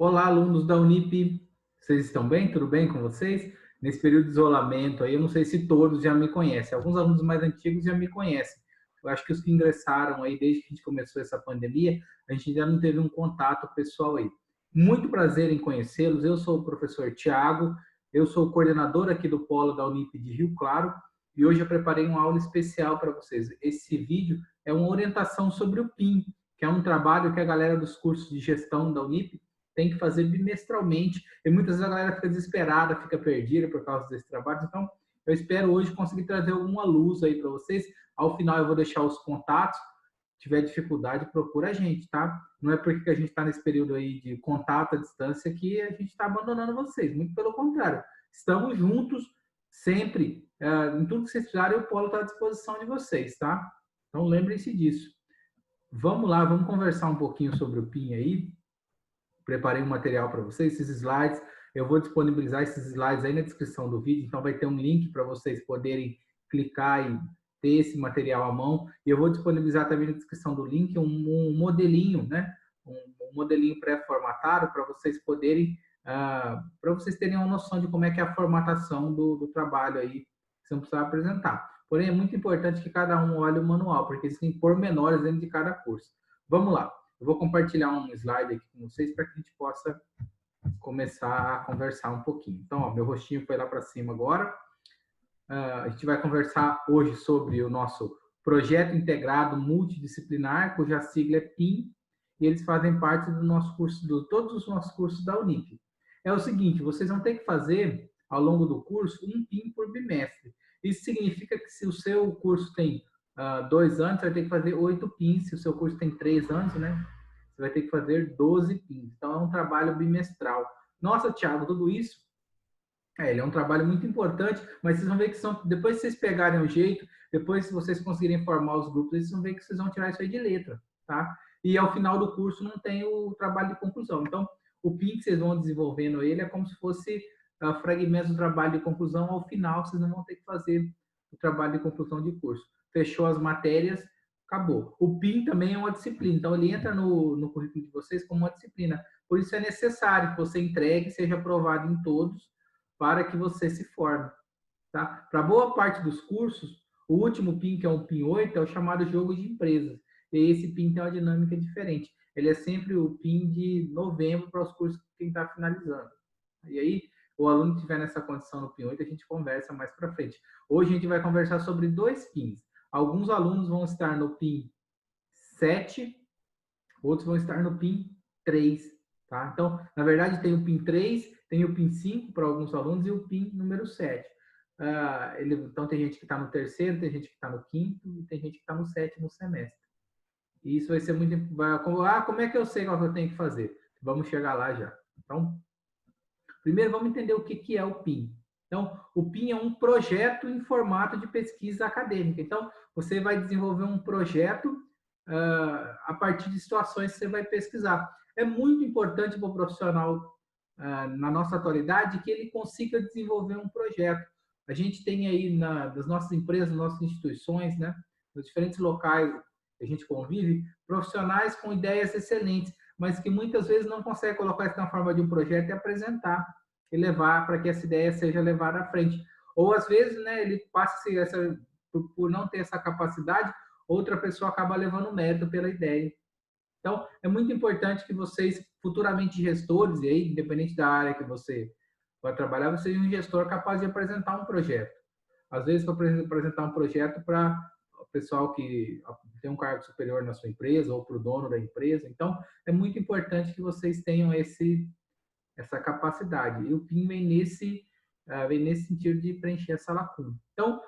Olá, alunos da Unip, vocês estão bem? Tudo bem com vocês? Nesse período de isolamento aí, eu não sei se todos já me conhecem, alguns alunos mais antigos já me conhecem. Eu acho que os que ingressaram aí desde que a gente começou essa pandemia, a gente ainda não teve um contato pessoal aí. Muito prazer em conhecê-los, eu sou o professor Tiago, eu sou o coordenador aqui do Polo da Unip de Rio Claro e hoje eu preparei uma aula especial para vocês. Esse vídeo é uma orientação sobre o PIN, que é um trabalho que a galera dos cursos de gestão da Unip tem que fazer bimestralmente, e muitas vezes a galera fica desesperada, fica perdida por causa desse trabalho. Então, eu espero hoje conseguir trazer alguma luz aí para vocês. Ao final, eu vou deixar os contatos. Se tiver dificuldade, procura a gente, tá? Não é porque a gente está nesse período aí de contato à distância que a gente está abandonando vocês. Muito pelo contrário. Estamos juntos sempre. Em tudo que vocês precisarem, o Polo está à disposição de vocês, tá? Então, lembrem-se disso. Vamos lá, vamos conversar um pouquinho sobre o PIN aí. Preparei um material para vocês, esses slides. Eu vou disponibilizar esses slides aí na descrição do vídeo, então vai ter um link para vocês poderem clicar e ter esse material à mão. E eu vou disponibilizar também na descrição do link um modelinho, né? Um modelinho pré-formatado para vocês poderem, para vocês terem uma noção de como é que é a formatação do trabalho aí, que você não precisa apresentar. Porém, é muito importante que cada um olhe o manual, porque existem pormenores dentro de cada curso. Vamos lá. Eu vou compartilhar um slide aqui com vocês para que a gente possa começar a conversar um pouquinho. Então, ó, meu rostinho foi lá para cima agora. A gente vai conversar hoje sobre o nosso projeto integrado multidisciplinar, cuja sigla é PIN, e eles fazem parte do nosso curso, de todos os nossos cursos da Unip. É o seguinte, vocês vão ter que fazer, ao longo do curso, um PIN por bimestre. Isso significa que se o seu curso tem 2 anos, você vai ter que fazer 8 PINs. Se o seu curso tem 3 anos, né? Você vai ter que fazer 12 PINs. Então, é um trabalho bimestral. Nossa, Thiago, tudo isso? Ele é um trabalho muito importante, mas vocês vão ver que depois que vocês pegarem o jeito, depois se vocês conseguirem formar os grupos, vocês vão ver que vocês vão tirar isso aí de letra, tá? E ao final do curso não tem o trabalho de conclusão. Então, o PIN que vocês vão desenvolvendo ele é como se fosse fragmentos do trabalho de conclusão. Ao final, vocês não vão ter que fazer o trabalho de conclusão de curso. Fechou as matérias, acabou. O PIN também é uma disciplina, então ele entra no currículo de vocês como uma disciplina. Por isso é necessário que você entregue e seja aprovado em todos, para que você se forme. Tá? Para boa parte dos cursos, o último PIN, que é o PIN 8, é o chamado jogo de empresas. E esse PIN tem uma dinâmica diferente. Ele é sempre o PIN de novembro para os cursos que quem está finalizando. E aí, o aluno que estiver nessa condição no PIN 8, a gente conversa mais para frente. Hoje a gente vai conversar sobre 2 PINs. Alguns alunos vão estar no PIN 7, outros vão estar no PIN 3. Tá? Então, na verdade, tem o PIN 3, tem o PIN 5 para alguns alunos e o PIN número 7. Então, tem gente que está no terceiro, tem gente que está no quinto e tem gente que está no 7º semestre. E isso vai ser muito... como é que eu sei qual que eu tenho que fazer? Vamos chegar lá já. Então, primeiro vamos entender o que é o PIN. Então, o PIN é um projeto em formato de pesquisa acadêmica. Então, você vai desenvolver um projeto a partir de situações que você vai pesquisar. É muito importante para o profissional, na nossa atualidade, que ele consiga desenvolver um projeto. A gente tem aí das nossas empresas, nas nossas instituições, né, nos diferentes locais que a gente convive, profissionais com ideias excelentes, mas que muitas vezes não conseguem colocar isso na forma de um projeto e apresentar e levar para que essa ideia seja levada à frente. Ou às vezes, né, ele passa por não ter essa capacidade, outra pessoa acaba levando mérito pela ideia. Então, é muito importante que vocês, futuramente gestores, e aí, independente da área que você vai trabalhar, você seja um gestor capaz de apresentar um projeto. Às vezes, para apresentar um projeto para o pessoal que tem um cargo superior na sua empresa ou para o dono da empresa. Então, é muito importante que vocês tenham essa capacidade. E o PIN vem nesse sentido de preencher essa lacuna. Então,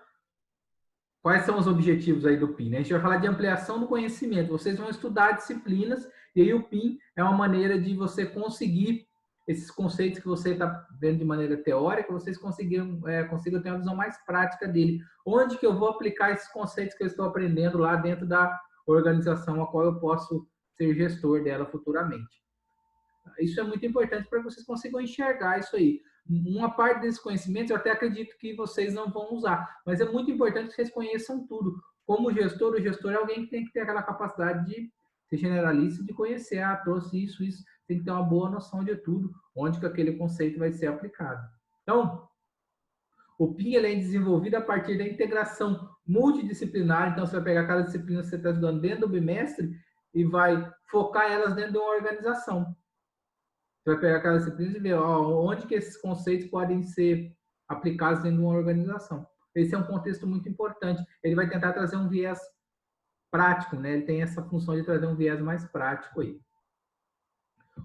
quais são os objetivos aí do PIN? A gente vai falar de ampliação do conhecimento. Vocês vão estudar disciplinas e aí o PIN é uma maneira de você conseguir esses conceitos que você está vendo de maneira teórica, vocês consigam ter uma visão mais prática dele. Onde que eu vou aplicar esses conceitos que eu estou aprendendo lá dentro da organização a qual eu posso ser gestor dela futuramente? Isso é muito importante para que vocês consigam enxergar isso aí. Uma parte desses conhecimentos eu até acredito que vocês não vão usar, mas é muito importante que vocês conheçam tudo. Como gestor, o gestor é alguém que tem que ter aquela capacidade de ser generalista, de conhecer, trouxe isso, tem que ter uma boa noção de tudo, onde que aquele conceito vai ser aplicado. Então, o PIN ele é desenvolvido a partir da integração multidisciplinar. Então, você vai pegar cada disciplina que você está estudando dentro do bimestre e vai focar elas dentro de uma organização. Você vai pegar cada disciplina e ver onde que esses conceitos podem ser aplicados dentro de uma organização. Esse é um contexto muito importante. Ele vai tentar trazer um viés prático, né? Ele tem essa função de trazer um viés mais prático aí.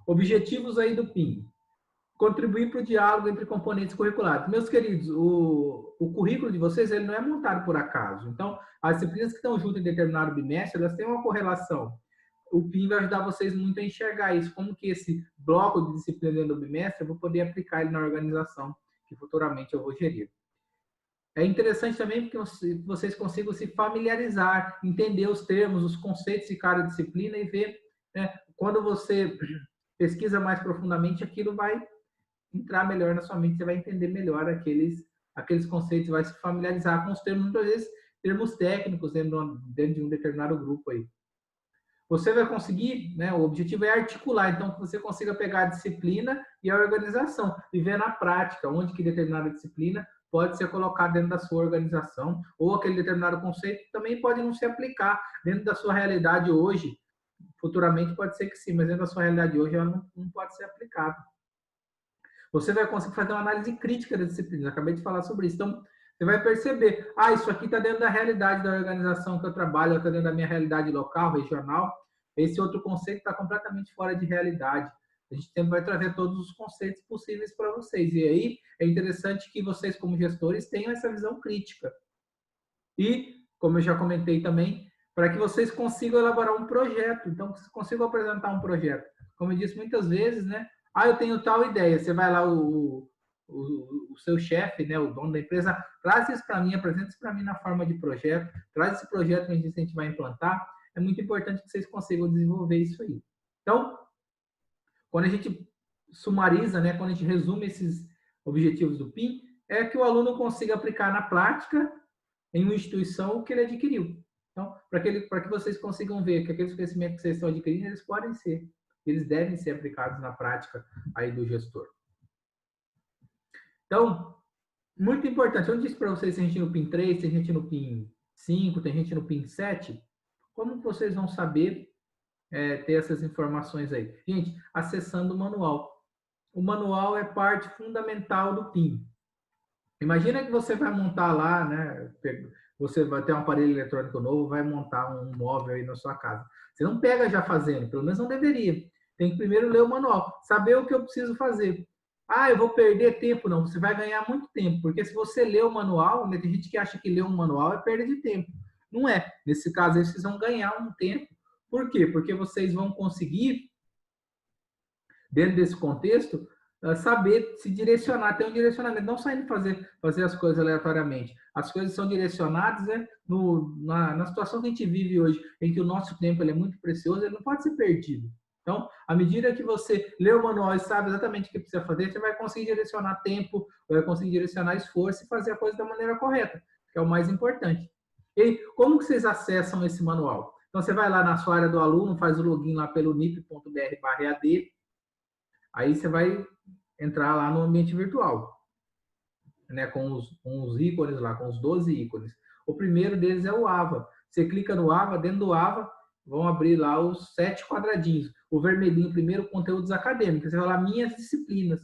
Objetivos aí do PIN. Contribuir para o diálogo entre componentes curriculares. Meus queridos, o currículo de vocês ele não é montado por acaso. Então, as disciplinas que estão juntas em determinado bimestre, elas têm uma correlação. O PIN vai ajudar vocês muito a enxergar isso, como que esse bloco de disciplina dentro do bimestre eu vou poder aplicar ele na organização que futuramente eu vou gerir. É interessante também porque vocês consigam se familiarizar, entender os termos, os conceitos de cada disciplina e ver, né, quando você pesquisa mais profundamente, aquilo vai entrar melhor na sua mente, você vai entender melhor aqueles conceitos, vai se familiarizar com os termos, muitas vezes termos técnicos dentro de um determinado grupo aí. Você vai conseguir, né, o objetivo é articular, então que você consiga pegar a disciplina e a organização, e ver na prática onde que determinada disciplina pode ser colocada dentro da sua organização, ou aquele determinado conceito também pode não se aplicar dentro da sua realidade hoje, futuramente pode ser que sim, mas dentro da sua realidade hoje ela não pode ser aplicada. Você vai conseguir fazer uma análise crítica da disciplina, eu acabei de falar sobre isso, então você vai perceber, isso aqui está dentro da realidade da organização que eu trabalho, está dentro da minha realidade local, regional. Esse outro conceito está completamente fora de realidade. A gente sempre vai trazer todos os conceitos possíveis para vocês. E aí é interessante que vocês, como gestores, tenham essa visão crítica. E, como eu já comentei também, para que vocês consigam elaborar um projeto. Então, vocês consigam apresentar um projeto. Como eu disse muitas vezes, né? Eu tenho tal ideia. Você vai lá, o seu chefe, né, o dono da empresa, traz isso para mim, apresenta isso para mim na forma de projeto, traz esse projeto que a gente vai implantar. É muito importante que vocês consigam desenvolver isso aí. Então, quando a gente sumariza, né, quando a gente resume esses objetivos do PIN, é que o aluno consiga aplicar na prática, em uma instituição, o que ele adquiriu. Então, para que vocês consigam ver que aqueles conhecimentos que vocês estão adquirindo, eles devem ser aplicados na prática aí do gestor. Então, muito importante, eu disse para vocês, tem gente no PIN 3, tem gente no PIN 5, tem gente no PIN 7, como vocês vão saber ter essas informações aí? Gente, acessando o manual. O manual é parte fundamental do PIN. Imagina que você vai montar lá, né? Você vai ter um aparelho eletrônico novo, vai montar um móvel aí na sua casa. Você não pega já fazendo, pelo menos não deveria. Tem que primeiro ler o manual, saber o que eu preciso fazer. Eu vou perder tempo. Não, você vai ganhar muito tempo, porque se você ler o manual, né, tem gente que acha que ler um manual é perda de tempo. Não é. Nesse caso aí, vocês vão ganhar um tempo. Por quê? Porque vocês vão conseguir, dentro desse contexto, saber se direcionar, ter um direcionamento, não saindo fazer as coisas aleatoriamente. As coisas são direcionadas, né, na situação que a gente vive hoje, em que o nosso tempo ele é muito precioso, ele não pode ser perdido. Então, à medida que você lê o manual e sabe exatamente o que precisa fazer, você vai conseguir direcionar tempo, vai conseguir direcionar esforço e fazer a coisa da maneira correta, que é o mais importante. E como que vocês acessam esse manual? Então, você vai lá na sua área do aluno, faz o login lá pelo nip.br/ad, aí você vai entrar lá no ambiente virtual, né, com os ícones lá, com os 12 ícones. O primeiro deles é o AVA. Você clica no AVA, dentro do AVA vão abrir lá os 7 quadradinhos. O vermelhinho, primeiro, conteúdos acadêmicos. Você vai lá, minhas disciplinas.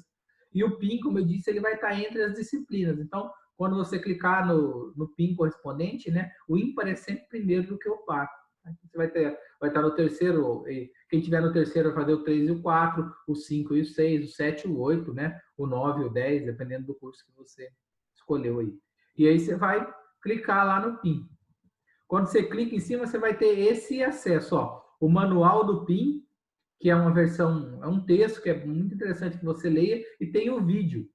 E o PIN, como eu disse, ele vai estar entre as disciplinas. Então, quando você clicar no PIN correspondente, né, o ímpar é sempre primeiro do que o par. Você vai estar no terceiro, quem tiver no terceiro vai fazer o 3 e o 4, o 5 e o 6, o 7 e o 8, né? O 9 e o 10, dependendo do curso que você escolheu aí. E aí você vai clicar lá no PIN. Quando você clica em cima, você vai ter esse acesso, ó, o manual do PIN, que é uma versão, é um texto que é muito interessante que você leia, e tem o vídeo.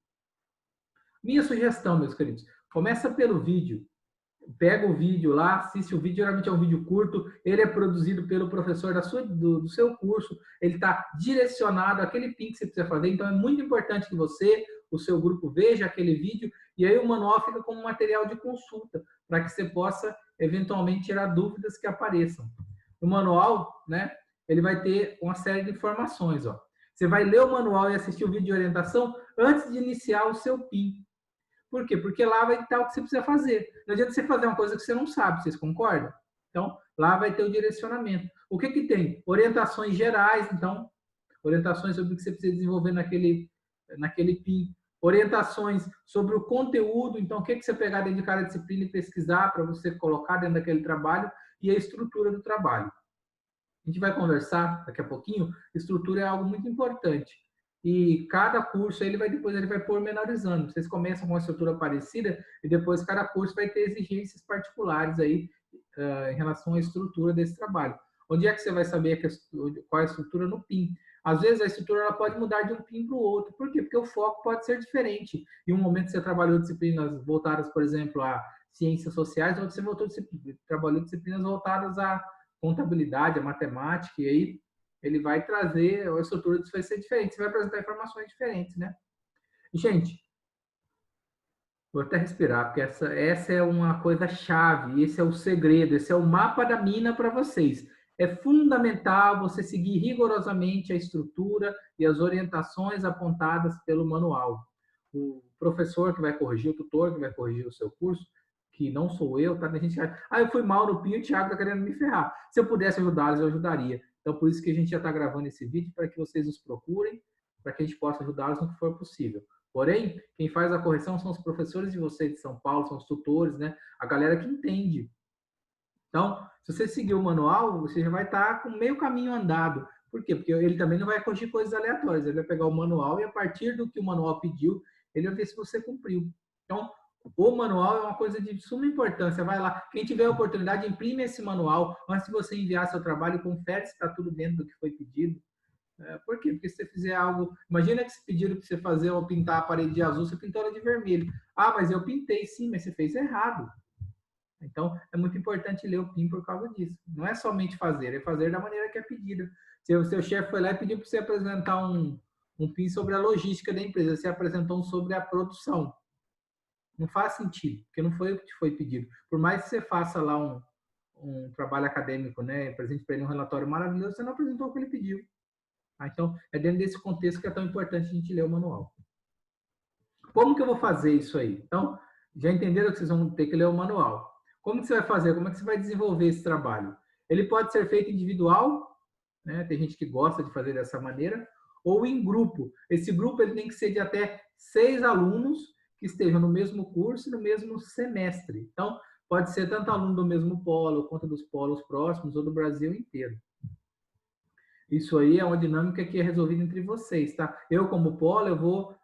Minha sugestão, meus queridos, começa pelo vídeo. Pega o vídeo lá, assiste o vídeo, geralmente é um vídeo curto, ele é produzido pelo professor do seu curso, ele está direcionado àquele PIN que você precisa fazer, então é muito importante que você, o seu grupo, veja aquele vídeo, e aí o manual fica como material de consulta, para que você possa, eventualmente, tirar dúvidas que apareçam. No manual, né, ele vai ter uma série de informações, ó. Você vai ler o manual e assistir o vídeo de orientação antes de iniciar o seu PIN. Por quê? Porque lá vai estar o que você precisa fazer. Não adianta você fazer uma coisa que você não sabe, vocês concordam? Então, lá vai ter o direcionamento. O que que tem? Orientações gerais, então, orientações sobre o que você precisa desenvolver naquele PIN. Orientações sobre o conteúdo, então, o que que você pegar dentro de cada disciplina e pesquisar para você colocar dentro daquele trabalho e a estrutura do trabalho. A gente vai conversar daqui a pouquinho, estrutura é algo muito importante. E cada curso depois ele vai pormenorizando. Vocês começam com uma estrutura parecida e depois cada curso vai ter exigências particulares aí em relação à estrutura desse trabalho. Onde é que você vai saber qual é a estrutura no PIN? Às vezes a estrutura ela pode mudar de um PIN para o outro. Por quê? Porque o foco pode ser diferente. Em um momento você trabalhou disciplinas voltadas, por exemplo, a ciências sociais, outro você trabalhou disciplinas voltadas a contabilidade, a matemática, e aí ele vai trazer, a estrutura disso vai ser diferente, você vai apresentar informações diferentes, né? Gente, vou até respirar, porque essa é uma coisa chave, esse é o segredo, esse é o mapa da mina para vocês. É fundamental você seguir rigorosamente a estrutura e as orientações apontadas pelo manual. O professor que vai corrigir, o tutor que vai corrigir o seu curso, que não sou eu, tá? A gente, eu fui mal no PIN, o Thiago tá querendo me ferrar. Se eu pudesse ajudá-los, eu ajudaria. Então, por isso que a gente já está gravando esse vídeo, para que vocês nos procurem, para que a gente possa ajudá-los no que for possível. Porém, quem faz a correção são os professores de vocês de São Paulo, são os tutores, né? A galera que entende. Então, se você seguir o manual, você já vai estar com meio caminho andado. Por quê? Porque ele também não vai corrigir coisas aleatórias. Ele vai pegar o manual e, a partir do que o manual pediu, ele vai ver se você cumpriu. Então, o manual é uma coisa de suma importância. Vai lá. Quem tiver a oportunidade, imprime esse manual. Antes de você enviar seu trabalho, confere se está tudo dentro do que foi pedido. Por quê? Porque se você fizer algo... Imagina que se pediram para você fazer ou pintar a parede de azul, você pintou ela de vermelho. Ah, mas eu pintei, sim, mas você fez errado. Então, é muito importante ler o PIN por causa disso. Não é somente fazer, é fazer da maneira que é pedida. Se o seu chefe foi lá e pediu para você apresentar um PIN sobre a logística da empresa, você apresentou um sobre a produção. Não faz sentido, porque não foi o que te foi pedido. Por mais que você faça lá um trabalho acadêmico, né, apresente para ele um relatório maravilhoso, você não apresentou o que ele pediu. Então, é dentro desse contexto que é tão importante a gente ler o manual. Como que eu vou fazer isso aí? Então, já entenderam que vocês vão ter que ler o manual. Como que você vai fazer? Como é que você vai desenvolver esse trabalho? Ele pode ser feito individual, né? Tem gente que gosta de fazer dessa maneira, ou em grupo. Esse grupo ele tem que ser de até 6 alunos que estejam no mesmo curso e no mesmo semestre. Então, pode ser tanto aluno do mesmo polo, quanto dos polos próximos, ou do Brasil inteiro. Isso aí é uma dinâmica que é resolvida entre vocês, tá? Eu, como polo,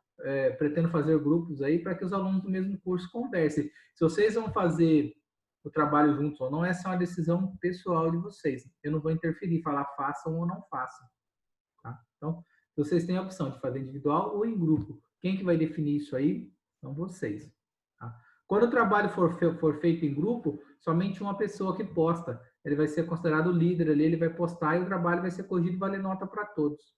pretendo fazer grupos aí para que os alunos do mesmo curso conversem. Se vocês vão fazer o trabalho juntos ou não, essa é uma decisão pessoal de vocês. Eu não vou interferir, falar façam ou não façam. Tá? Então, vocês têm a opção de fazer individual ou em grupo. Quem que vai definir isso aí são vocês. Tá? Quando o trabalho for feito em grupo, somente uma pessoa que posta. Ele vai ser considerado líder ali, ele vai postar e o trabalho vai ser corrigido e valer nota para todos.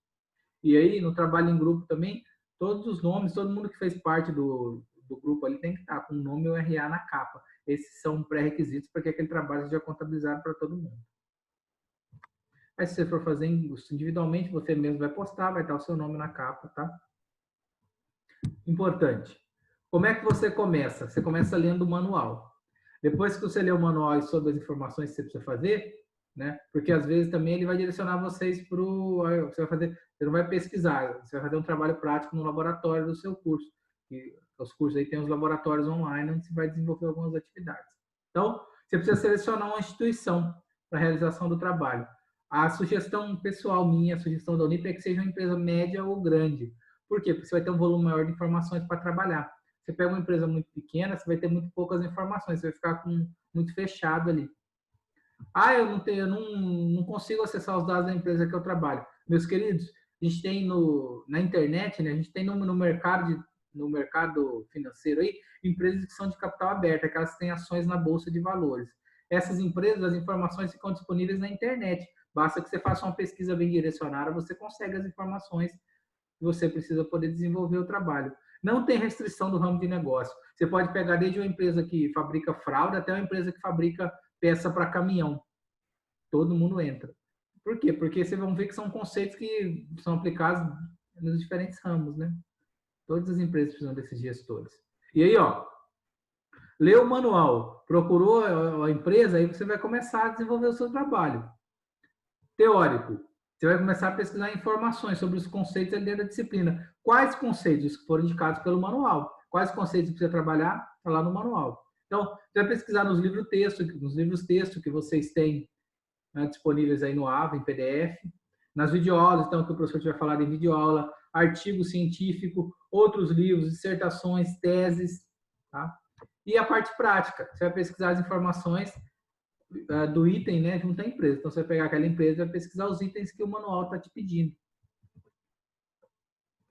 E aí, no trabalho em grupo também, todos os nomes, todo mundo que fez parte do grupo ali tem que estar com o nome e o RA na capa. Esses são pré-requisitos para que aquele trabalho seja contabilizado para todo mundo. Aí, se você for fazer individualmente, você mesmo vai postar, vai estar o seu nome na capa, tá? Importante. Como é que você começa? Você começa lendo o manual. Depois que você lê o manual e sobre as informações que você precisa fazer, né? Porque às vezes também ele vai direcionar vocês para o... Você não vai pesquisar, você vai fazer um trabalho prático no laboratório do seu curso. E os cursos aí tem os laboratórios online, onde você vai desenvolver algumas atividades. Então, você precisa selecionar uma instituição para a realização do trabalho. A sugestão pessoal minha, a sugestão da Unip é que seja uma empresa média ou grande. Por quê? Porque você vai ter um volume maior de informações para trabalhar. Você pega uma empresa muito pequena, você vai ter muito poucas informações, você vai ficar muito fechado ali. Ah, eu não consigo acessar os dados da empresa que eu trabalho. Meus queridos, a gente tem na internet, né, a gente tem no mercado financeiro aí, empresas que são de capital aberto, aquelas que têm ações na bolsa de valores. Essas empresas, as informações ficam disponíveis na internet. Basta que você faça uma pesquisa bem direcionada, você consegue as informações que você precisa poder desenvolver o trabalho. Não tem restrição do ramo de negócio. Você pode pegar desde uma empresa que fabrica fralda até uma empresa que fabrica peça para caminhão. Todo mundo entra. Por quê? Porque vocês vão ver que são conceitos que são aplicados nos diferentes ramos, né? Todas as empresas precisam desses gestores. E aí, ó, leu o manual, procurou a empresa, aí você vai começar a desenvolver o seu trabalho. Teórico. Você vai começar a pesquisar informações sobre os conceitos dentro da disciplina. Quais conceitos que foram indicados pelo manual? Quais conceitos que precisa trabalhar? Está lá no manual. Então, você vai pesquisar nos livros texto que vocês têm, né, disponíveis aí no AVA, em PDF, nas videoaulas, então, que o professor vai falar em videoaula, artigo científico, outros livros, dissertações, teses, tá? E a parte prática, você vai pesquisar as informações do item, né, junto à empresa. Então, você vai pegar aquela empresa e vai pesquisar os itens que o manual está te pedindo.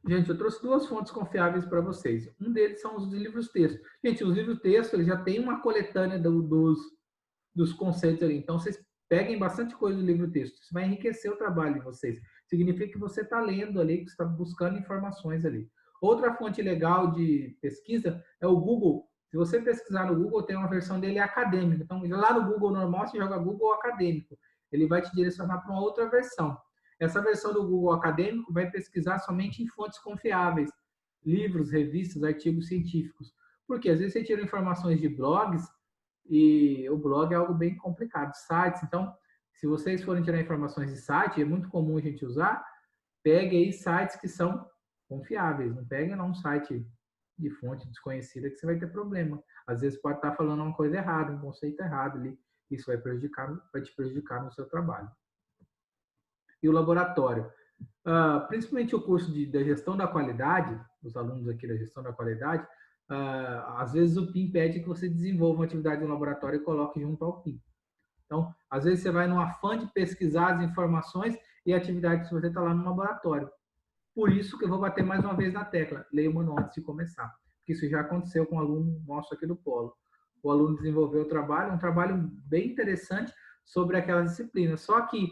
Gente, eu trouxe duas fontes confiáveis para vocês. Um deles são os livros texto. Gente, os livros texto, eles já tem uma coletânea dos conceitos ali. Então, vocês peguem bastante coisa do livro texto. Isso vai enriquecer o trabalho de vocês. Significa que você está lendo ali, que você está buscando informações ali. Outra fonte legal de pesquisa é o Google. Se você pesquisar no Google, tem uma versão dele acadêmica. Então, lá no Google normal, você joga Google Acadêmico. Ele vai te direcionar para uma outra versão. Essa versão do Google Acadêmico vai pesquisar somente em fontes confiáveis. Livros, revistas, artigos científicos. Porque às vezes você tira informações de blogs e o blog é algo bem complicado. Sites, então, se vocês forem tirar informações de site, é muito comum a gente usar, pegue aí sites que são confiáveis. Não pegue não um site de fonte desconhecida que você vai ter problema. Às vezes pode estar falando uma coisa errada, um conceito errado ali. Isso vai te prejudicar no seu trabalho. E o laboratório. Principalmente o curso da gestão da qualidade, os alunos aqui da gestão da qualidade, às vezes o PIM pede que você desenvolva uma atividade no laboratório e coloque junto ao PIM. Então, às vezes você vai no afã de pesquisar as informações e a atividade que você está lá no laboratório. Por isso que eu vou bater mais uma vez na tecla, leia o manual antes de começar. Porque isso já aconteceu com um aluno nosso aqui do Polo. O aluno desenvolveu o trabalho, um trabalho bem interessante sobre aquela disciplina. Só que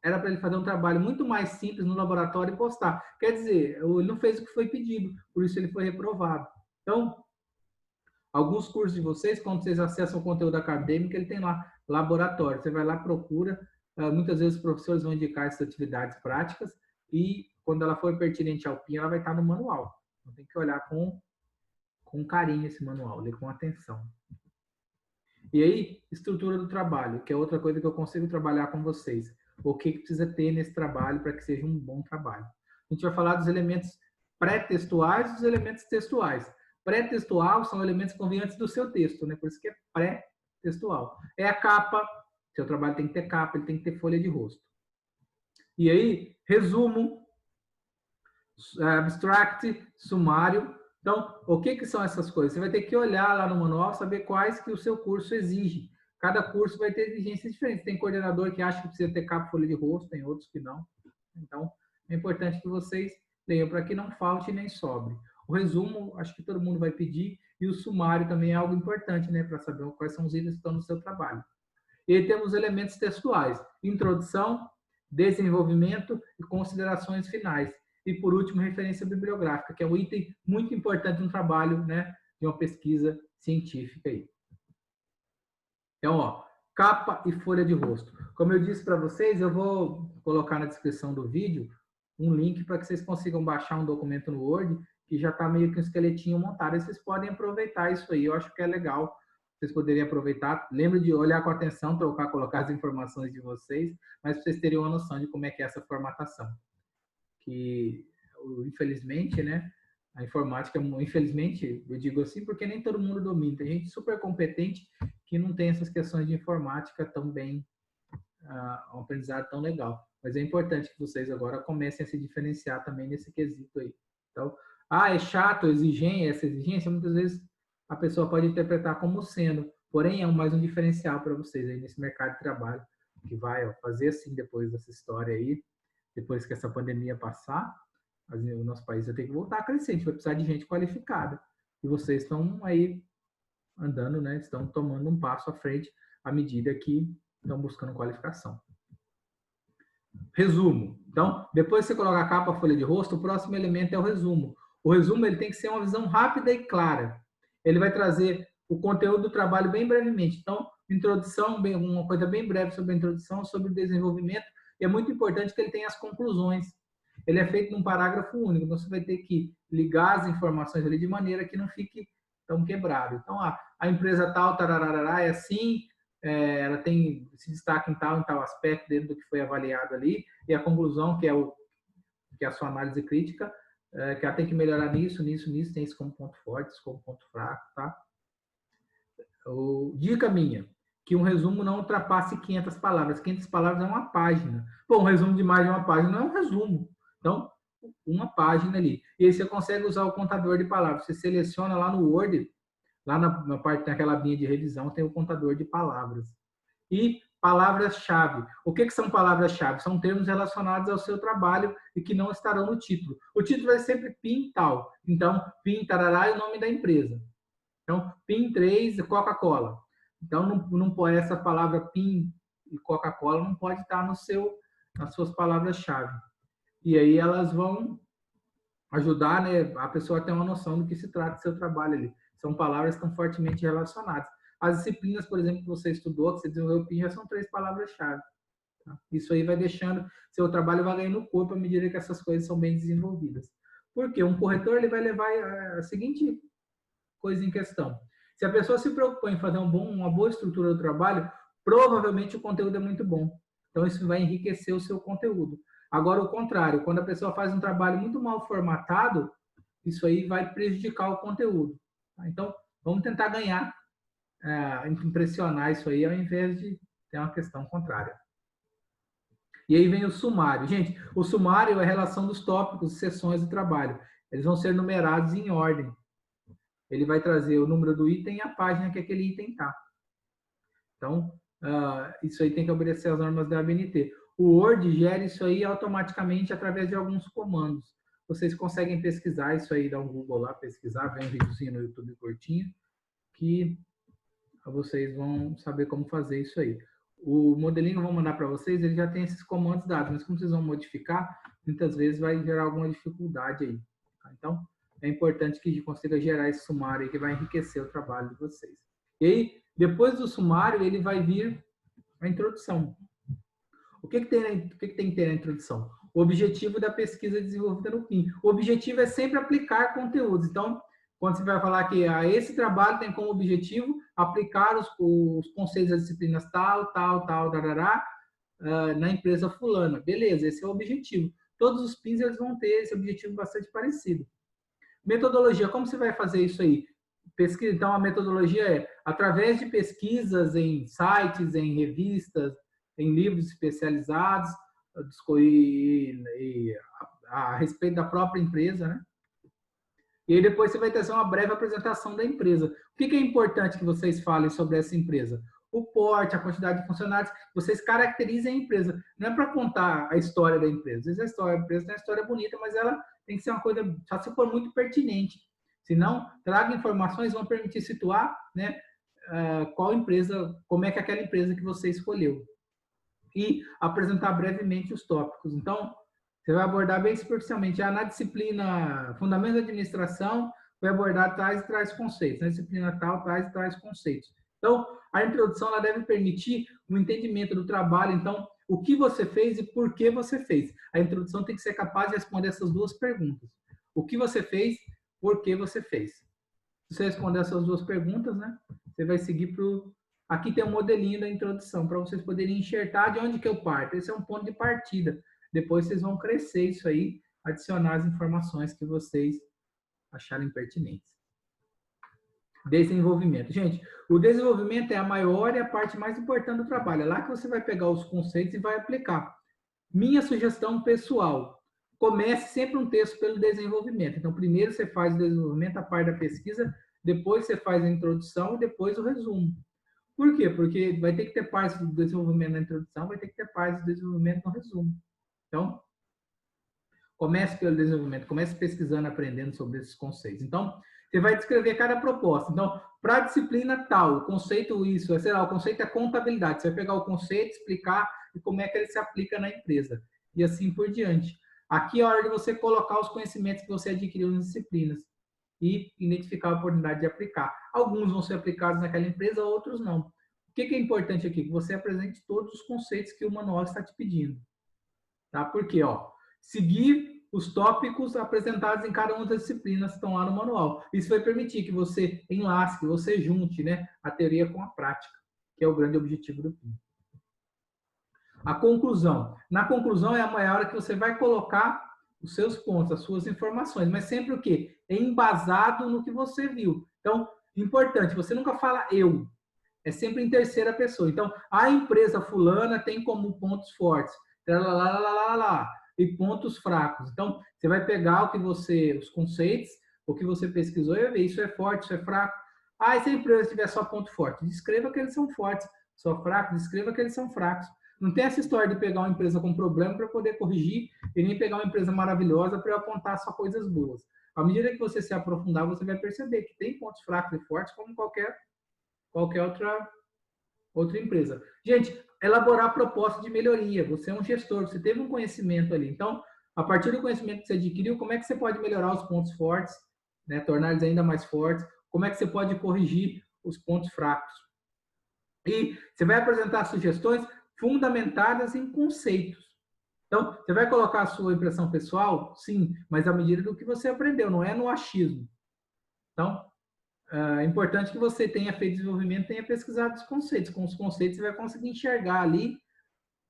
era para ele fazer um trabalho muito mais simples no laboratório e postar. Quer dizer, ele não fez o que foi pedido, por isso ele foi reprovado. Então, alguns cursos de vocês, quando vocês acessam o conteúdo acadêmico, ele tem lá laboratório. Você vai lá, procura. Muitas vezes os professores vão indicar essas atividades práticas e, quando ela for pertinente ao PIN, ela vai estar no manual. Então, tem que olhar com carinho esse manual, ler com atenção. E aí, estrutura do trabalho, que é outra coisa que eu consigo trabalhar com vocês. O que precisa ter nesse trabalho para que seja um bom trabalho. A gente vai falar dos elementos pré-textuais e dos elementos textuais. Pré-textual são elementos que vão vir antes do seu texto, né? Por isso que é pré-textual. É a capa, seu trabalho tem que ter capa, ele tem que ter folha de rosto. E aí, resumo, abstract, sumário. Então, o que são essas coisas? Você vai ter que olhar lá no manual, saber quais que o seu curso exige. Cada curso vai ter exigências diferentes. Tem coordenador que acha que precisa ter capa, folha de rosto, tem outros que não. Então, é importante que vocês leiam para que não falte nem sobre. O resumo, acho que todo mundo vai pedir, e o sumário também é algo importante, né, para saber quais são os itens que estão no seu trabalho. E aí temos elementos textuais: introdução, desenvolvimento e considerações finais. E, por último, referência bibliográfica, que é um item muito importante no trabalho, né, de uma pesquisa científica aí. Então, ó, capa e folha de rosto. Como eu disse para vocês, eu vou colocar na descrição do vídeo um link para que vocês consigam baixar um documento no Word que já está meio que um esqueletinho montado. E vocês podem aproveitar isso aí. Eu acho que é legal. Vocês poderiam aproveitar. Lembre de olhar com atenção, colocar as informações de vocês, mas para vocês terem uma noção de como é que é essa formatação. Que, infelizmente, né, a informática, infelizmente, eu digo assim porque nem todo mundo domina. Tem gente super competente que não tem essas questões de informática tão bem, um aprendizado tão legal. Mas é importante que vocês agora comecem a se diferenciar também nesse quesito aí. Então, é chato, essa exigência, muitas vezes a pessoa pode interpretar como sendo, porém é mais um diferencial para vocês aí nesse mercado de trabalho, que vai fazer assim depois dessa história aí, depois que essa pandemia passar, o nosso país vai ter que voltar a crescer, a gente vai precisar de gente qualificada. E vocês estão aí andando, né? Estão tomando um passo à frente à medida que estão buscando qualificação. Resumo. Então, depois que você coloca a capa, a folha de rosto, o próximo elemento é o resumo. O resumo ele tem que ser uma visão rápida e clara. Ele vai trazer o conteúdo do trabalho bem brevemente. Então, introdução, uma coisa bem breve sobre a introdução, sobre o desenvolvimento, e é muito importante que ele tenha as conclusões. Ele é feito num parágrafo único, então você vai ter que ligar as informações ali de maneira que não fique tão quebrado. Então, a empresa tal, tararará, é assim, ela tem esse destaque em tal aspecto dentro do que foi avaliado ali, e a conclusão, que é a sua análise crítica, que ela tem que melhorar nisso, tem isso como ponto forte, isso como ponto fraco, tá? Dica minha, que um resumo não ultrapasse 500 palavras. 500 palavras é uma página. Pô, um resumo de mais de uma página não é um resumo. Então, uma página ali. E aí você consegue usar o contador de palavras. Você seleciona lá no Word, lá na parte daquela abinha de revisão, tem o contador de palavras. E palavras-chave. O que são palavras-chave? São termos relacionados ao seu trabalho e que não estarão no título. O título é sempre PIN tal. Então, PIN tarará é o nome da empresa. Então, PIN 3, Coca-Cola. Então, não pode, essa palavra PIN e Coca-Cola não pode estar nas suas palavras-chave. E aí elas vão ajudar, né, a pessoa a ter uma noção do que se trata do seu trabalho ali. São palavras que estão fortemente relacionadas. As disciplinas, por exemplo, que você estudou, que você desenvolveu PIN, já são 3 palavras-chave. Tá? Isso aí vai deixando, seu trabalho vai ganhando corpo à medida que essas coisas são bem desenvolvidas. Por quê? Um corretor ele vai levar a seguinte coisa em questão. Se a pessoa se preocupou em fazer uma boa estrutura do trabalho, provavelmente o conteúdo é muito bom. Então, isso vai enriquecer o seu conteúdo. Agora, o contrário, quando a pessoa faz um trabalho muito mal formatado, isso aí vai prejudicar o conteúdo. Então, vamos tentar ganhar, impressionar isso aí, ao invés de ter uma questão contrária. E aí vem o sumário. Gente, o sumário é a relação dos tópicos e sessões do trabalho. Eles vão ser numerados em ordem. Ele vai trazer o número do item e a página que aquele item está. Então, isso aí tem que obedecer às normas da ABNT. O Word gera isso aí automaticamente através de alguns comandos. Vocês conseguem pesquisar isso aí, dar um Google lá, pesquisar, ver um videozinho no YouTube curtinho, que vocês vão saber como fazer isso aí. O modelinho que eu vou mandar para vocês, ele já tem esses comandos dados, mas como vocês vão modificar, muitas vezes vai gerar alguma dificuldade aí. Tá? Então, é importante que a gente consiga gerar esse sumário aí que vai enriquecer o trabalho de vocês. E aí, depois do sumário, ele vai vir a introdução. O que tem que ter na introdução? O objetivo da pesquisa desenvolvida no PIN. O objetivo é sempre aplicar conteúdos. Então, quando você vai falar que esse trabalho tem como objetivo aplicar os conceitos das disciplinas tal, darará, na empresa fulana. Beleza, esse é o objetivo. Todos os PINs eles vão ter esse objetivo bastante parecido. Metodologia, como você vai fazer isso aí? Pesquisa, então, a metodologia é através de pesquisas em sites, em revistas, em livros especializados, a respeito da própria empresa, né? E aí depois você vai ter uma breve apresentação da empresa. O que é importante que vocês falem sobre essa empresa? O porte, a quantidade de funcionários, vocês caracterizem a empresa. Não é para contar a história da empresa. Às vezes a história da empresa tem uma história bonita, mas ela tem que ser uma coisa, só se for muito pertinente. Senão, traga informações que vão permitir situar, né, qual empresa, como é que é aquela empresa que você escolheu. E apresentar brevemente os tópicos. Então, você vai abordar bem superficialmente. Na disciplina Fundamentos da Administração, vai abordar tais e tais conceitos. Na disciplina tal, tais e tais conceitos. Então, a introdução ela deve permitir um entendimento do trabalho. Então, o que você fez e por que você fez. A introdução tem que ser capaz de responder essas duas perguntas. O que você fez, por que você fez. Se você responder essas duas perguntas, né, você vai seguir para o... Aqui tem um modelinho da introdução, para vocês poderem enxertar de onde que eu parto. Esse é um ponto de partida. Depois vocês vão crescer isso aí, adicionar as informações que vocês acharem pertinentes. Desenvolvimento. Gente, o desenvolvimento é a maior e a parte mais importante do trabalho. É lá que você vai pegar os conceitos e vai aplicar. Minha sugestão pessoal, comece sempre um texto pelo desenvolvimento. Então, primeiro você faz o desenvolvimento, a parte da pesquisa, depois você faz a introdução e depois o resumo. Por quê? Porque vai ter que ter parte do desenvolvimento na introdução, vai ter que ter parte do desenvolvimento no resumo. Então, comece pelo desenvolvimento, comece pesquisando, aprendendo sobre esses conceitos. Então, você vai descrever cada proposta. Então, para a disciplina tal, o conceito isso, sei lá, o conceito é contabilidade. Você vai pegar o conceito, explicar e como é que ele se aplica na empresa. E assim por diante. Aqui é a hora de você colocar os conhecimentos que você adquiriu nas disciplinas e identificar a oportunidade de aplicar. Alguns vão ser aplicados naquela empresa, outros não. O que é importante aqui? Que você apresente todos os conceitos que o manual está te pedindo. Tá? Porque, ó, seguir os tópicos apresentados em cada uma das disciplinas que estão lá no manual. Isso vai permitir que você enlace, que você junte, né, a teoria com a prática, que é o grande objetivo do PIN. A conclusão. Na conclusão é a hora que você vai colocar os seus pontos, as suas informações, mas sempre o quê? Embasado no que você viu. Então, importante, você nunca fala eu, é sempre em terceira pessoa. Então, a empresa fulana tem como pontos fortes, e pontos fracos. Então, você vai pegar os conceitos, o que você pesquisou e vai ver, isso é forte, isso é fraco. Ah, e se a empresa tiver só ponto forte? Descreva que eles são fortes. Só fracos, descreva que eles são fracos. Não tem essa história de pegar uma empresa com problema para poder corrigir e nem pegar uma empresa maravilhosa para apontar só coisas boas. À medida que você se aprofundar, você vai perceber que tem pontos fracos e fortes como qualquer outra empresa. Gente, elaborar proposta de melhoria. Você é um gestor, você teve um conhecimento ali. Então, a partir do conhecimento que você adquiriu, como é que você pode melhorar os pontos fortes, né, tornar eles ainda mais fortes? Como é que você pode corrigir os pontos fracos? E você vai apresentar sugestões fundamentadas em conceitos. Então, você vai colocar a sua impressão pessoal? Sim, mas à medida do que você aprendeu, não é no achismo. Então, é importante que você tenha feito desenvolvimento, tenha pesquisado os conceitos. Com os conceitos, você vai conseguir enxergar ali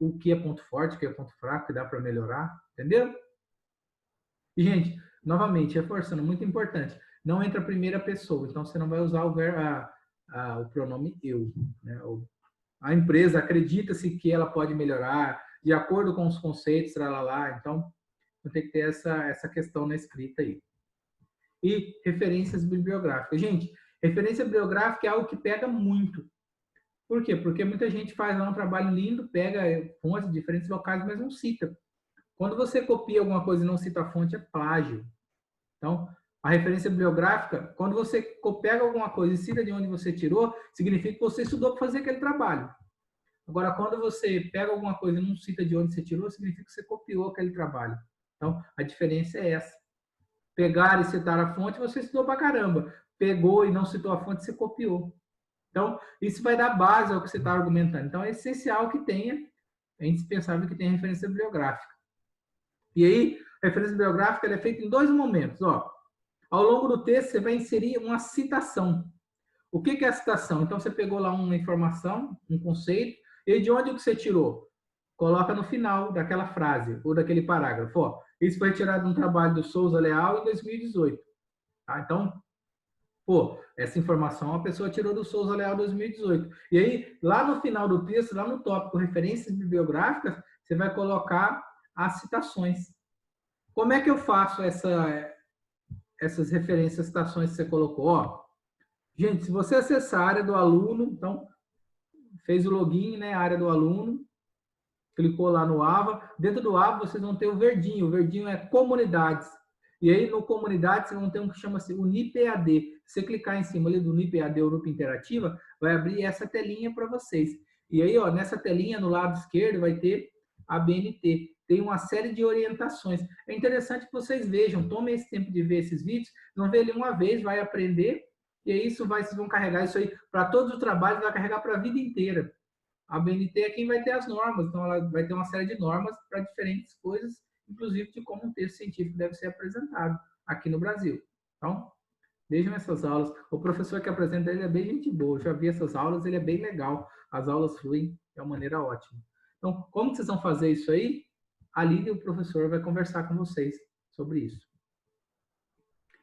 o que é ponto forte, o que é ponto fraco, que dá para melhorar, entendeu? E, gente, novamente, reforçando, muito importante, não entra a primeira pessoa, então você não vai usar o pronome eu. Né? A empresa acredita-se que ela pode melhorar de acordo com os conceitos, então tem que ter essa questão na escrita aí. E referências bibliográficas. Gente, referência bibliográfica é algo que pega muito. Por quê? Porque muita gente faz lá um trabalho lindo, pega fontes de diferentes locais, mas não cita. Quando você copia alguma coisa e não cita a fonte, é plágio. Então, a referência bibliográfica, quando você pega alguma coisa e cita de onde você tirou, significa que você estudou para fazer aquele trabalho. Agora, quando você pega alguma coisa e não cita de onde você tirou, significa que você copiou aquele trabalho. Então, a diferença é essa. Pegar e citar a fonte, você estudou pra caramba. Pegou e não citou a fonte, você copiou. Então, isso vai dar base ao que você está argumentando. Então, é essencial que tenha, é indispensável que tenha referência bibliográfica. E aí, a referência bibliográfica é feita em dois momentos. Ó. Ao longo do texto, você vai inserir uma citação. O que é a citação? Então, você pegou lá uma informação, um conceito, e de onde que você tirou? Coloca no final daquela frase ou daquele parágrafo. Ó, isso foi retirado de um trabalho do Souza Leal em 2018. Tá? Então, essa informação a pessoa tirou do Souza Leal 2018. E aí, lá no final do texto, lá no tópico referências bibliográficas, você vai colocar as citações. Como é que eu faço essas referências, citações que você colocou? Ó, gente, se você acessar a área do aluno, então, fez o login, né, a área do aluno, clicou lá no AVA, dentro do AVA vocês vão ter o verdinho é comunidades. E aí, no comunidades, vocês vão ter um que chama-se UniPAD. Se você clicar em cima ali do UniPAD Europa Interativa, vai abrir essa telinha para vocês. E aí, ó, nessa telinha, no lado esquerdo, vai ter a BNT. Tem uma série de orientações. É interessante que vocês vejam, tomem esse tempo de ver esses vídeos, vão ver ele uma vez, vai aprender, e aí vocês vão carregar isso aí para todos os trabalhos, vai carregar para a vida inteira. A BNT é quem vai ter as normas, então ela vai ter uma série de normas para diferentes coisas, inclusive de como um texto científico deve ser apresentado aqui no Brasil. Então, vejam essas aulas. O professor que apresenta ele é bem gente boa, eu já vi essas aulas, ele é bem legal. As aulas fluem de uma maneira ótima. Então, como vocês vão fazer isso aí? Ali o professor vai conversar com vocês sobre isso.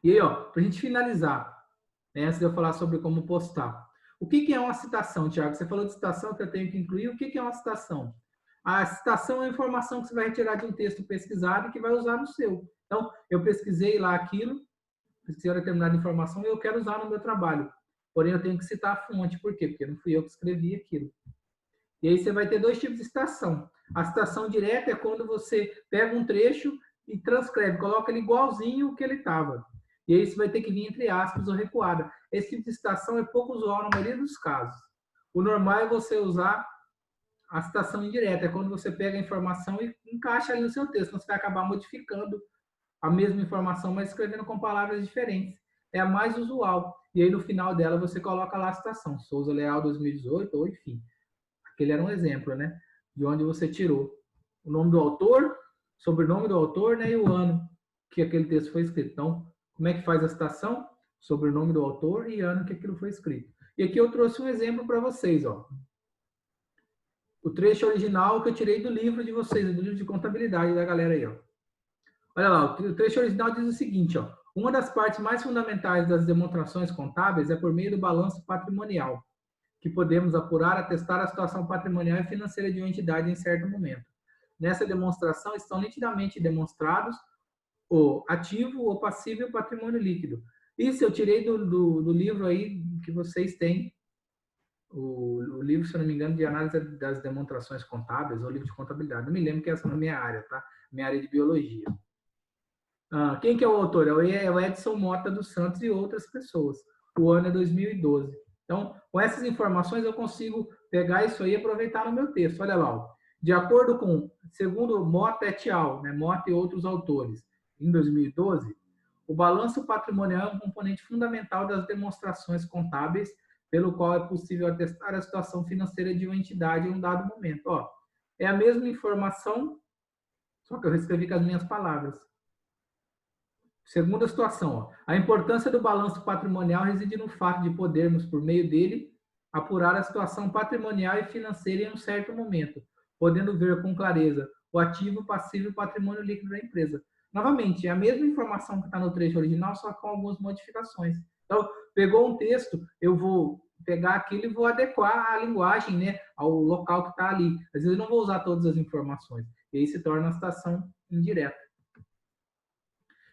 E aí, ó, para a gente finalizar, né, antes de eu falar sobre como postar. O que é uma citação, Tiago? Você falou de citação que eu tenho que incluir. O que é uma citação? A citação é a informação que você vai retirar de um texto pesquisado e que vai usar no seu. Então, eu pesquisei lá aquilo, pesquisei uma determinada informação e eu quero usar no meu trabalho. Porém, eu tenho que citar a fonte. Por quê? Porque não fui eu que escrevi aquilo. E aí você vai ter dois tipos de citação. A citação direta é quando você pega um trecho e transcreve, coloca ele igualzinho o que ele estava. E aí isso vai ter que vir entre aspas ou recuada. Esse tipo de citação é pouco usual na maioria dos casos. O normal é você usar a citação indireta, é quando você pega a informação e encaixa ali no seu texto. Então você vai acabar modificando a mesma informação, mas escrevendo com palavras diferentes. É a mais usual. e aí no final dela você coloca lá a citação, Souza Leal 2018, ou enfim, aquele era um exemplo, né? De onde você tirou o nome do autor, sobrenome do autor, né? E o ano que aquele texto foi escrito. Então, como é que faz a citação? Sobrenome do autor e ano que aquilo foi escrito. E aqui eu trouxe um exemplo para vocês, ó. O trecho original que eu tirei do livro de vocês, do livro de contabilidade da galera aí, ó. Olha lá, o trecho original diz o seguinte, ó. Uma das partes mais fundamentais das demonstrações contábeis é por meio do balanço patrimonial, que podemos apurar, atestar a situação patrimonial e financeira de uma entidade em certo momento. Nessa demonstração estão nitidamente demonstrados o ativo, o passivo e o patrimônio líquido. Isso eu tirei do livro aí que vocês têm, o livro, se eu não me engano, de análise das demonstrações contábeis, ou livro de contabilidade. Não me lembro que essa é a minha área, tá? Minha área de biologia. Quem que é o autor? É o Edson Mota dos Santos e outras pessoas. O ano é 2012. Então, com essas informações, eu consigo pegar isso aí e aproveitar no meu texto. Olha lá, ó. De acordo com, segundo Mota et al., né, Mota e outros autores, em 2012, o balanço patrimonial é um componente fundamental das demonstrações contábeis, pelo qual é possível atestar a situação financeira de uma entidade em um dado momento. Ó, é a mesma informação, só que eu escrevi com as minhas palavras. Segunda situação, ó, a importância do balanço patrimonial reside no fato de podermos, por meio dele, apurar a situação patrimonial e financeira em um certo momento, podendo ver com clareza o ativo, passivo e o patrimônio líquido da empresa. Novamente, é a mesma informação que está no trecho original, só com algumas modificações. Então, pegou um texto, eu vou pegar aquilo e vou adequar a linguagem, né, ao local que está ali. Às vezes eu não vou usar todas as informações, e aí se torna a citação indireta.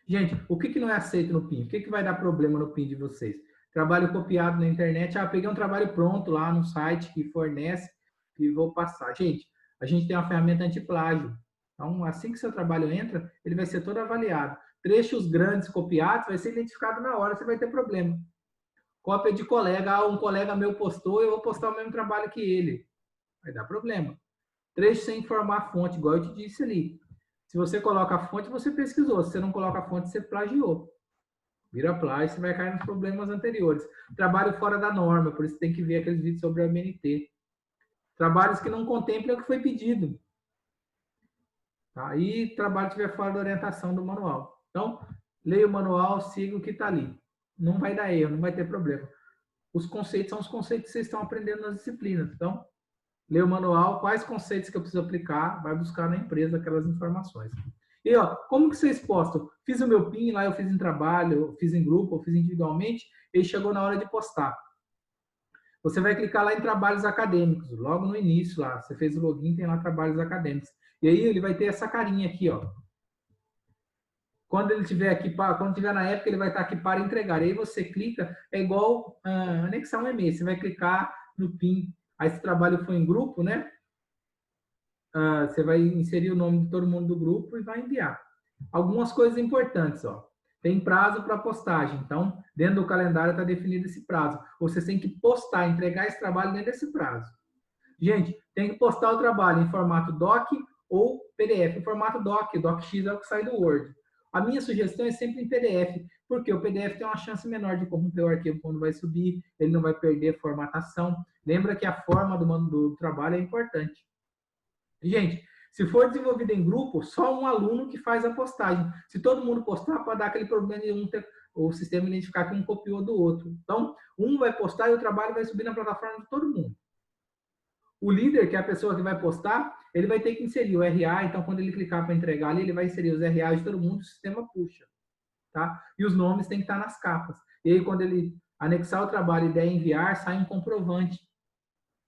Gente, o que não é aceito no PIN? O que vai dar problema no PIN de vocês? Trabalho copiado na internet. Peguei um trabalho pronto lá no site que fornece e vou passar. Gente, a gente tem uma ferramenta antiplágio. Então, assim que seu trabalho entra, ele vai ser todo avaliado. Trechos grandes copiados vai ser identificado na hora, você vai ter problema. Cópia de colega. Um colega meu postou, eu vou postar o mesmo trabalho que ele. Vai dar problema. Trecho sem informar a fonte, igual eu te disse ali. Se você coloca a fonte, você pesquisou. Se você não coloca a fonte, você plagiou. Vira plágio, você vai cair nos problemas anteriores. Trabalho fora da norma, por isso tem que ver aqueles vídeos sobre a MNT. Trabalhos que não contemplam o que foi pedido. Tá? E trabalho que estiver fora da orientação do manual. Então, leia o manual, siga o que está ali. Não vai dar erro, não vai ter problema. Os conceitos são os conceitos que vocês estão aprendendo nas disciplinas. Então, lê o manual, quais conceitos que eu preciso aplicar, vai buscar na empresa aquelas informações. E, ó, como que vocês postam? Fiz o meu PIN lá, eu fiz em trabalho, eu fiz em grupo, eu fiz individualmente, e chegou na hora de postar. Você vai clicar lá em trabalhos acadêmicos, logo no início lá, você fez o login, tem lá trabalhos acadêmicos. E aí ele vai ter essa carinha aqui, ó. Quando ele tiver aqui, quando tiver na época, ele vai estar aqui para entregar. E aí você clica, é igual anexar um e-mail, você vai clicar no PIN. Aí se o trabalho for em grupo, né? Você vai inserir o nome de todo mundo do grupo e vai enviar. Algumas coisas importantes, ó. Tem prazo para postagem, então, dentro do calendário está definido esse prazo. Você tem que postar, entregar esse trabalho dentro desse prazo. Gente, tem que postar o trabalho em formato doc ou PDF. Em formato doc, docx é o que sai do Word. A minha sugestão é sempre em PDF, porque o PDF tem uma chance menor de corromper o arquivo quando vai subir, ele não vai perder formatação. Lembra que a forma do trabalho é importante. Gente, se for desenvolvido em grupo, só um aluno que faz a postagem. Se todo mundo postar, pode dar aquele problema de o sistema identificar que um copiou do outro. Então, um vai postar e o trabalho vai subir na plataforma de todo mundo. O líder, que é a pessoa que vai postar, ele vai ter que inserir o RA, então quando ele clicar para entregar ali, ele vai inserir os RAs de todo mundo, o sistema puxa. Tá? E os nomes têm que estar nas capas. E aí, quando ele anexar o trabalho e der enviar, sai um comprovante.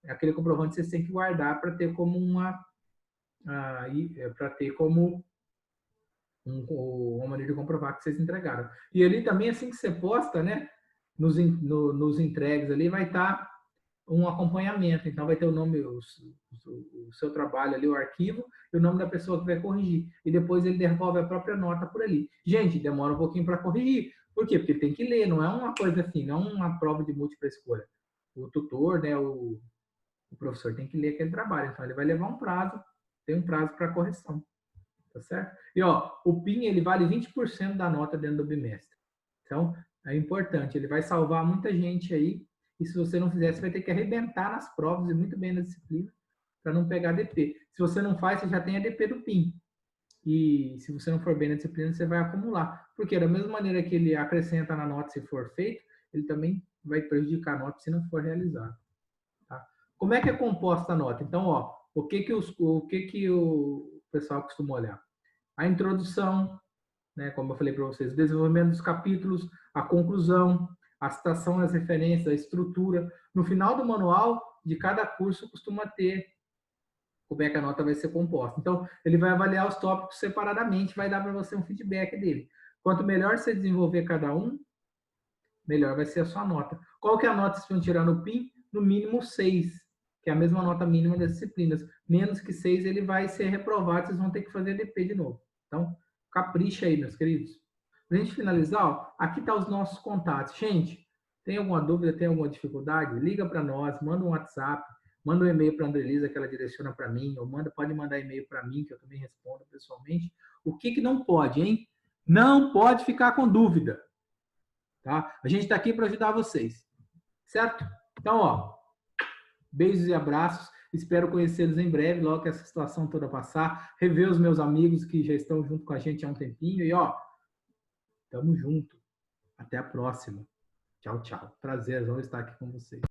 Aquele comprovante você tem que guardar para ter como uma uma maneira de comprovar que vocês entregaram. E ali também, assim que você posta, né, nos entregues ali, vai estar um acompanhamento. Então, vai ter o nome, o seu trabalho ali, o arquivo, e o nome da pessoa que vai corrigir. E depois ele devolve a própria nota por ali. Gente, demora um pouquinho para corrigir. Por quê? Porque tem que ler, não é uma coisa assim, não é uma prova de múltipla escolha. O tutor, né, o professor tem que ler aquele trabalho. Então, ele vai levar um prazo, tem um prazo para correção. Tá certo? E, ó, o PIN, ele vale 20% da nota dentro do bimestre. Então, É importante, ele vai salvar muita gente aí, e se você não fizer, você vai ter que arrebentar nas provas e muito bem na disciplina para não pegar DP. Se você não faz, você já tem a DP do PIN. E se você não for bem na disciplina, você vai acumular. Porque da mesma maneira que ele acrescenta na nota se for feito, ele também vai prejudicar a nota se não for realizado. Tá? Como é que é composta a nota? Então, ó, o que o pessoal costuma olhar? A introdução, né, como eu falei para vocês, o desenvolvimento dos capítulos, a conclusão, a citação, as referências, a estrutura. No final do manual de cada curso costuma ter como é que a nota vai ser composta. Então, ele vai avaliar os tópicos separadamente, vai dar para você um feedback dele. Quanto melhor você desenvolver cada um, melhor vai ser a sua nota. Qual que é a nota que vocês vão tirar no PIN? No mínimo 6, que é a mesma nota mínima das disciplinas. Menos que 6, ele vai ser reprovado, vocês vão ter que fazer DP de novo. Então, capricha aí, meus queridos. Para a gente finalizar, ó, aqui tá os nossos contatos. Gente, tem alguma dúvida, tem alguma dificuldade? Liga para nós, manda um WhatsApp, manda um e-mail para a Andrelisa, que ela direciona para mim, ou pode mandar e-mail para mim, que eu também respondo pessoalmente. O que não pode, hein? Não pode ficar com dúvida. Tá? A gente está aqui para ajudar vocês. Certo? Então, ó, beijos e abraços. Espero conhecê-los em breve, logo que essa situação toda passar. Rever os meus amigos que já estão junto com a gente há um tempinho. E, ó, tamo junto. Até a próxima. Tchau, tchau. Prazer, vamos estar aqui com vocês.